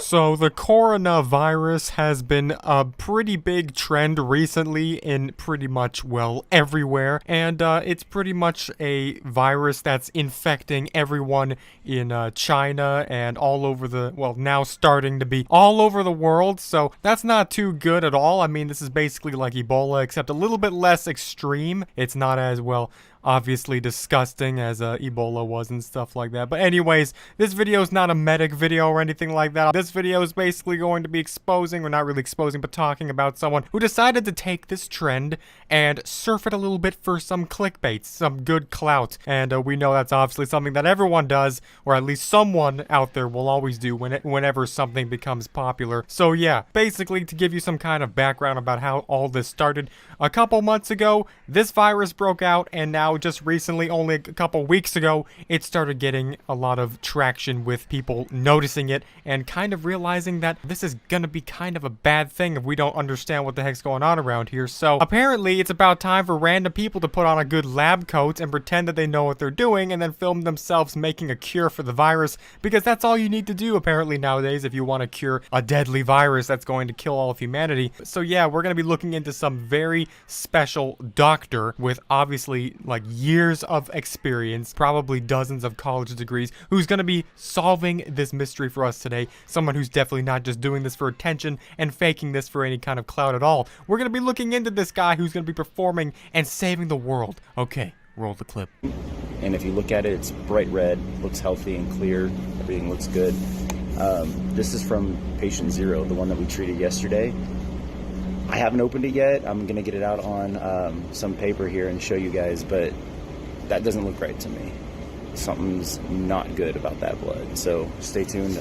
So the coronavirus has been a pretty big trend recently in pretty much, well, everywhere. And it's pretty much a virus that's infecting everyone in China and all over the, well, now starting to be all over the world. So that's not too good at all. I mean, this is basically like Ebola, except a little bit less extreme. It's not as, well, obviously disgusting as Ebola was and stuff like that. But anyways, this video is not a medic video or anything like that. This video is basically going to be exposing, or not really exposing, but talking about someone who decided to take this trend and surf it a little bit for some clickbait, some good clout. And we know that's obviously something that everyone does, or at least someone out there will always do whenever something becomes popular. So yeah, basically to give you some kind of background about how all this started, a couple months ago, this virus broke out, and now just recently, only a couple weeks ago, it started getting a lot of traction with people noticing it and kind of realizing that this is gonna be kind of a bad thing if we don't understand what the heck's going on around here. So apparently it's about time for random people to put on a good lab coat and pretend that they know what they're doing and then film themselves making a cure for the virus, because that's all you need to do apparently nowadays if you want to cure a deadly virus that's going to kill all of humanity. So yeah, we're gonna be looking into some very special doctor with obviously like years of experience, probably dozens of college degrees, who's going to be solving this mystery for us today. Someone who's definitely not just doing this for attention and faking this for any kind of clout at all. We're going to be looking into this guy who's going to be performing and saving the world. Okay, roll the clip. And if you look at it, it's bright red, looks healthy and clear, everything looks good. This is from patient 0, the one that we treated yesterday. I haven't opened it yet. I'm gonna get it out on some paper here and show you guys, but that doesn't look right to me. Something's not good about that blood. So stay tuned.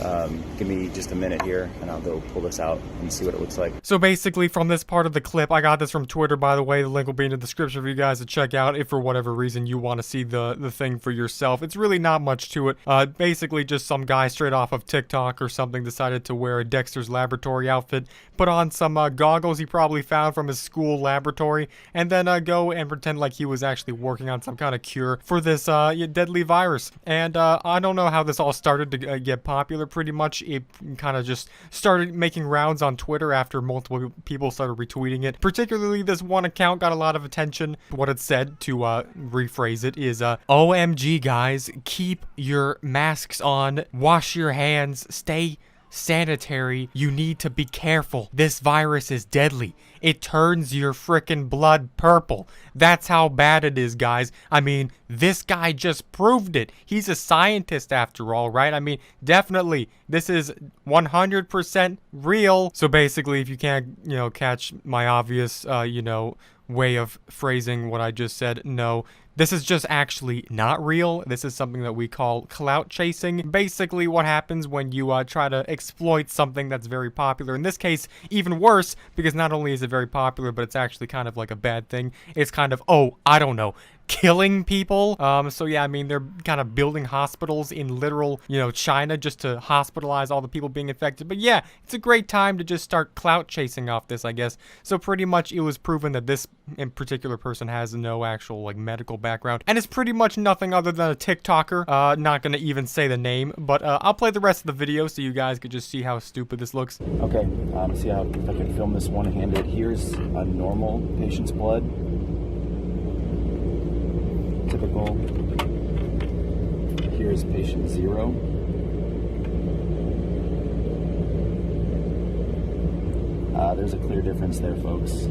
Give me just a minute here and I'll go pull this out and see what it looks like. So basically from this part of the clip, I got this from Twitter, by the way. The link will be in the description for you guys to check out if for whatever reason you want to see the thing for yourself. It's really not much to it. Basically just some guy straight off of TikTok or something decided to wear a Dexter's Laboratory outfit, put on some goggles he probably found from his school laboratory, and then go and pretend like he was actually working on some kind of cure for this deadly virus. And I don't know how this all started to get popular. Pretty much it kind of just started making rounds on Twitter after multiple people started retweeting it. Particularly this one account got a lot of attention. What it said, to rephrase it, is OMG guys, keep your masks on, wash your hands, stay sanitary, you need to be careful. This virus is deadly. It turns your frickin' blood purple. That's how bad it is, guys. I mean, this guy just proved it. He's a scientist after all, right? I mean, definitely, this is 100% real. So basically, if you can't, you know, catch my obvious, you know, way of phrasing what I just said, no, this is just actually not real. This is something that we call clout chasing. Basically what happens when you try to exploit something that's very popular. In this case, even worse, because not only is it very popular, but it's actually kind of like a bad thing. It's kind of, oh, I don't know, killing people. So yeah, I mean, they're kind of building hospitals in literal, you know, China just to hospitalize all the people being infected. But yeah, it's a great time to just start clout chasing off this, I guess. So pretty much it was proven that this in particular person has no actual like medical background and is pretty much nothing other than a TikToker. Not gonna even say the name, but I'll play the rest of the video so you guys could just see how stupid this looks. Okay, see how if I can film this one-handed. Here's a normal patient's blood. Typical. Here's patient 0. There's a clear difference there, folks.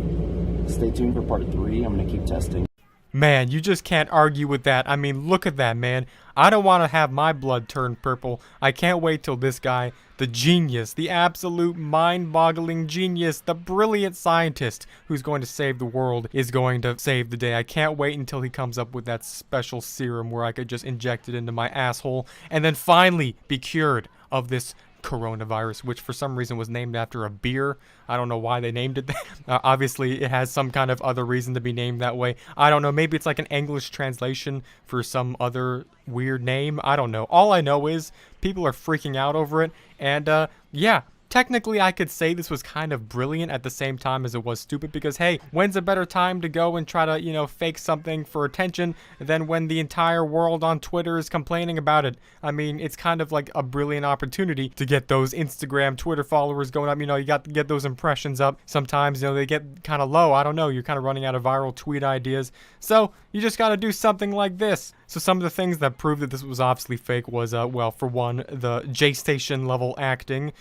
Stay tuned for part 3. I'm going to keep testing. Man, you just can't argue with that. I mean, look at that, man. I don't want to have my blood turn purple. I can't wait till this guy, the genius, the absolute mind-boggling genius, the brilliant scientist who's going to save the world is going to save the day. I can't wait until he comes up with that special serum where I could just inject it into my asshole and then finally be cured of this coronavirus, which for some reason was named after a beer. I don't know why they named it that. Obviously, it has some kind of other reason to be named that way. I don't know. Maybe it's like an English translation for some other weird name. I don't know. All I know is people are freaking out over it. And yeah, technically I could say this was kind of brilliant at the same time as it was stupid, because hey, when's a better time to go and try to, you know, fake something for attention than when the entire world on Twitter is complaining about it? I mean, it's kind of like a brilliant opportunity to get those Instagram, Twitter followers going up. You know, you got to get those impressions up. Sometimes, you know, they get kind of low. I don't know. You're kind of running out of viral tweet ideas. So you just got to do something like this. So some of the things that proved that this was obviously fake was, well, for one, the J-Station level acting,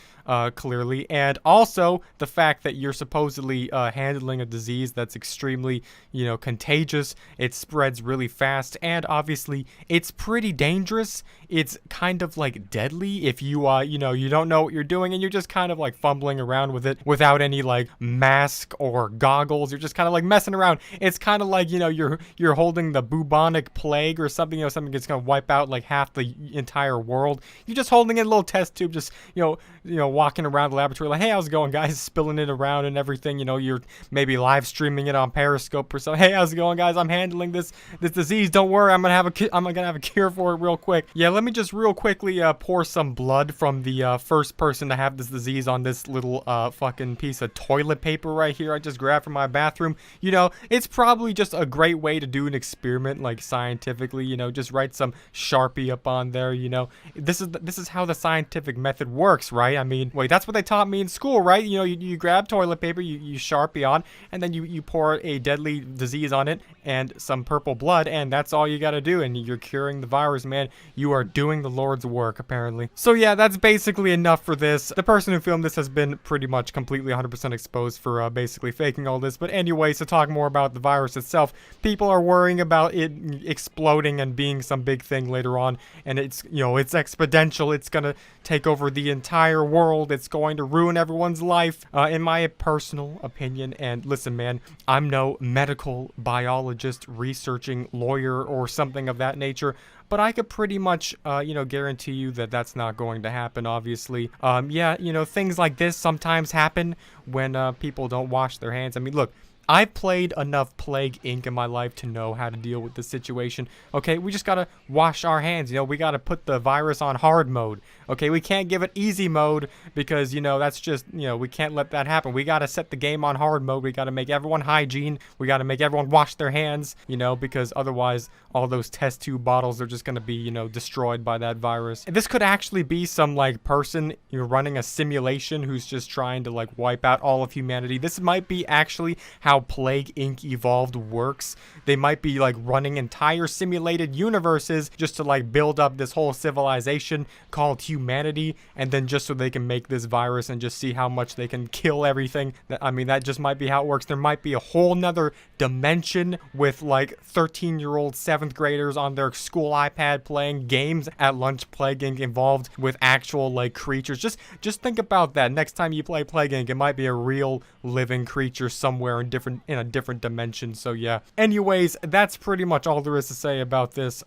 clearly, and also the fact that you're supposedly handling a disease that's extremely, you know, contagious. It spreads really fast, and obviously it's pretty dangerous. It's kind of like deadly if you, you know, you don't know what you're doing and you're just kind of like fumbling around with it without any like mask or goggles. You're just kind of like messing around. It's kind of like, you know, you're holding the bubonic plague or something, you know, something that's gonna wipe out like half the entire world. You're just holding in a little test tube, just, you know, walking around the laboratory like, hey, how's it going, guys? Spilling it around and everything. You know, you're maybe live streaming it on Periscope or something. Hey, how's it going, guys? I'm handling this disease. Don't worry, I'm gonna have a cure for it real quick. Yeah, let me just real quickly pour some blood from the first person to have this disease on this little fucking piece of toilet paper right here I just grabbed from my bathroom. You know, it's probably just a great way to do an experiment, like scientifically. You know, just write some Sharpie up on there. You know, this is how the scientific method works, right? I mean, wait, that's what they taught me in school, right? You know, you grab toilet paper, you Sharpie on, and then you pour a deadly disease on it and some purple blood, and that's all you gotta do, and you're curing the virus, man. You are doing the Lord's work, apparently. So yeah, that's basically enough for this. The person who filmed this has been pretty much completely 100% exposed for basically faking all this. But anyways, to talk more about the virus itself, people are worrying about it exploding and being some big thing later on, and it's, you know, it's exponential. It's gonna take over the entire world. It's going to ruin everyone's life, in my personal opinion. And listen, man, I'm no medical biologist, researching lawyer, or something of that nature, but I could pretty much, you know, guarantee you that that's not going to happen, obviously. Yeah, you know, things like this sometimes happen when people don't wash their hands. I mean, look, I've played enough Plague Inc. in my life to know how to deal with the situation. Okay, we just gotta wash our hands. You know, we gotta put the virus on hard mode. Okay, we can't give it easy mode because, you know, that's just, you know, we can't let that happen. We gotta set the game on hard mode. We gotta make everyone hygiene. We gotta make everyone wash their hands, you know, because otherwise all those test tube bottles are just gonna be, you know, destroyed by that virus. And this could actually be some like person, you know, running a simulation who's just trying to like wipe out all of humanity. This might be actually how Plague Inc. Evolved works. They might be like running entire simulated universes just to like build up this whole civilization called humanity, and then just so they can make this virus and just see how much they can kill everything. I mean, that just might be how it works. There might be a whole nother dimension with like 13-year-old 7th graders on their school iPad playing games at lunch, Plague Inc. involved with actual like creatures. Just think about that. Next time you play Plague Inc., it might be a real living creature somewhere in a different dimension. So yeah. Anyways, that's pretty much all there is to say about this.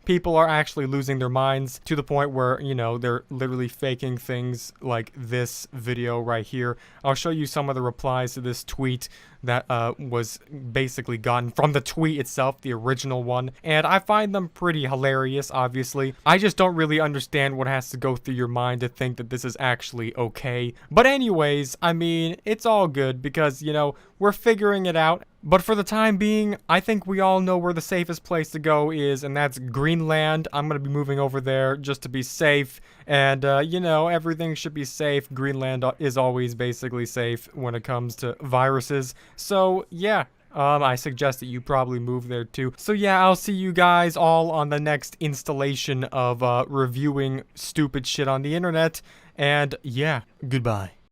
People are actually losing their minds to the point where, you know, they're literally faking things like this video right here. I'll show you some of the replies to this tweet that was basically gotten from the tweet itself, the original one, and I find them pretty hilarious, obviously. I just don't really understand what has to go through your mind to think that this is actually okay. But anyways, I mean, it's all good because, you know, we're figuring it out. But for the time being, I think we all know where the safest place to go is, and that's Greenland. I'm going to be moving over there just to be safe. And, you know, everything should be safe. Greenland is always basically safe when it comes to viruses. So, yeah. I suggest that you probably move there too. So yeah, I'll see you guys all on the next installation of reviewing stupid shit on the internet. And yeah, goodbye.